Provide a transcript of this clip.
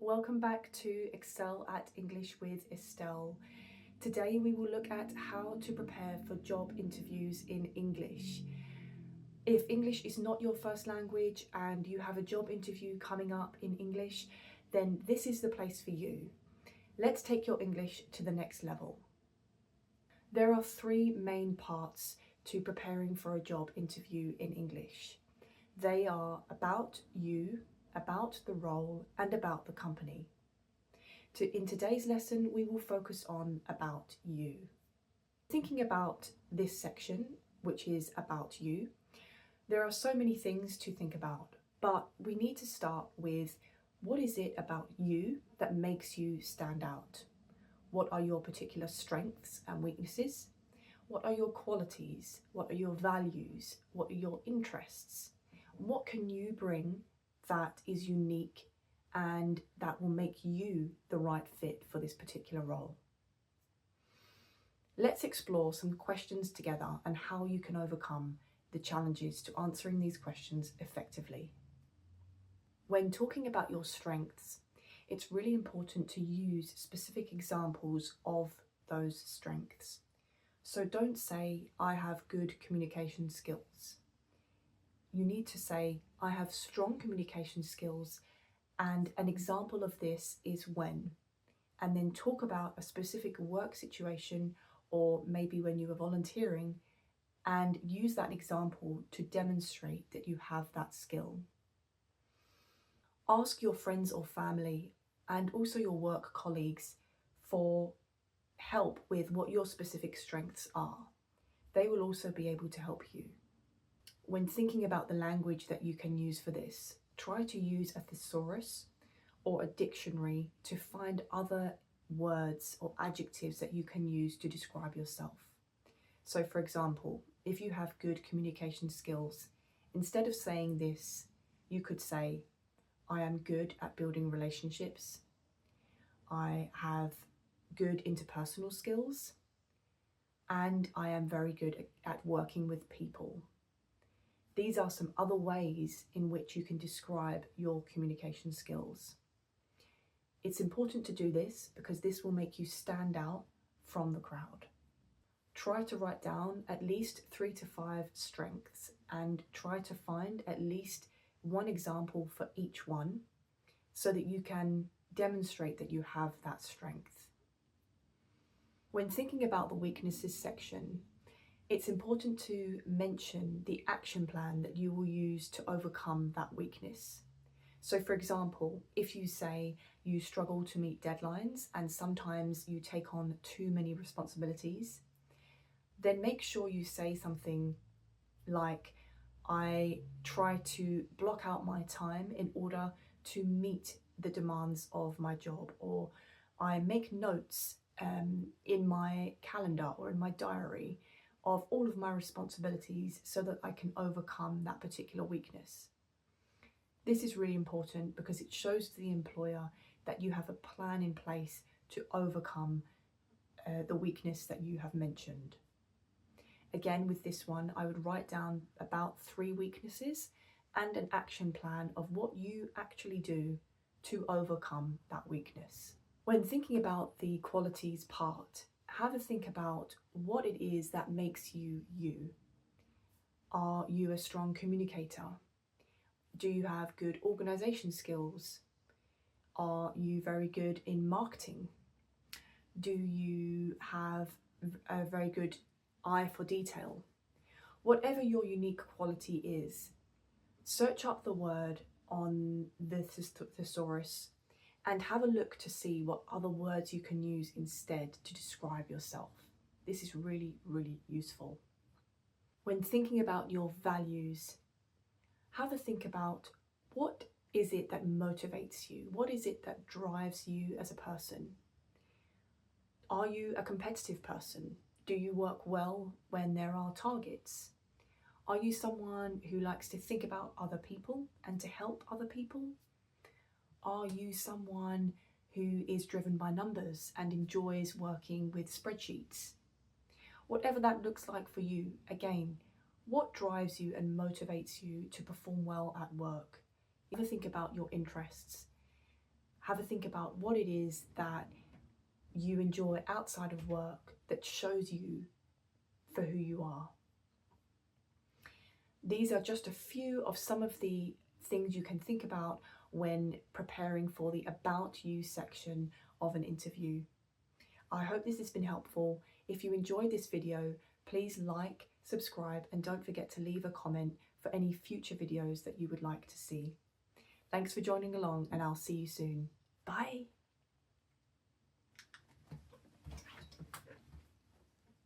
welcome back to Excel at English with Estelle. Today we will look at how to prepare for job interviews in English. If English is not your first language and you have a job interview coming up in English, then this is the place for you. Let's take your English to the next level. There are three main parts to preparing for a job interview in English. They are about you, about the role, and about the company. In today's lesson, we will focus on about you. Thinking about this section, which is about you, there are so many things to think about, but we need to start with what is it about you that makes you stand out? What are your particular strengths and weaknesses? What are your qualities? What are your values? What are your interests? What can you bring that is unique and that will make you the right fit for this particular role? Let's explore some questions together and how you can overcome the challenges to answering these questions effectively. When talking about your strengths, it's really important to use specific examples of those strengths. So don't say, I have good communication skills. You need to say, I have strong communication skills, and an example of this is when. And then talk about a specific work situation or maybe when you were volunteering, and use that example to demonstrate that you have that skill. Ask your friends or family and also your work colleagues for help with what your specific strengths are. They will also be able to help you. When thinking about the language that you can use for this, try to use a thesaurus or a dictionary to find other words or adjectives that you can use to describe yourself. So for example, if you have good communication skills, instead of saying this, you could say, I am good at building relationships. I have good interpersonal skills, and I am very good at working with people. These are some other ways in which you can describe your communication skills. It's important to do this because this will make you stand out from the crowd. Try to write down at least 3 to 5 strengths and try to find at least one example for each one so that you can demonstrate that you have that strength. When thinking about the weaknesses section, it's important to mention the action plan that you will use to overcome that weakness. So for example, if you say you struggle to meet deadlines and sometimes you take on too many responsibilities, then make sure you say something like, I try to block out my time in order to meet the demands of my job, or I make notes in my calendar or in my diary of all of my responsibilities so that I can overcome that particular weakness. This is really important because it shows to the employer that you have a plan in place to overcome the weakness that you have mentioned. Again, with this one, I would write down about 3 weaknesses and an action plan of what you actually do to overcome that weakness. When thinking about the qualities part, have a think about what it is that makes you you. Are you a strong communicator? Do you have good organisation skills? Are you very good in marketing? Do you have a very good eye for detail? Whatever your unique quality is, search up the word on the thesaurus and have a look to see what other words you can use instead to describe yourself. This is really, really useful. When thinking about your values, have a think about what is it that motivates you? What is it that drives you as a person? Are you a competitive person? Do you work well when there are targets? Are you someone who likes to think about other people and to help other people? Are you someone who is driven by numbers and enjoys working with spreadsheets? Whatever that looks like for you, again, what drives you and motivates you to perform well at work? Ever think about your interests? have a think about what it is that you enjoy outside of work that shows you for who you are. These are just a few of some of the things you can think about when preparing for the About You section of an interview. I hope this has been helpful. If you enjoyed this video, please like, subscribe, and don't forget to leave a comment for any future videos that you would like to see. Thanks for joining along, and I'll see you soon. Bye.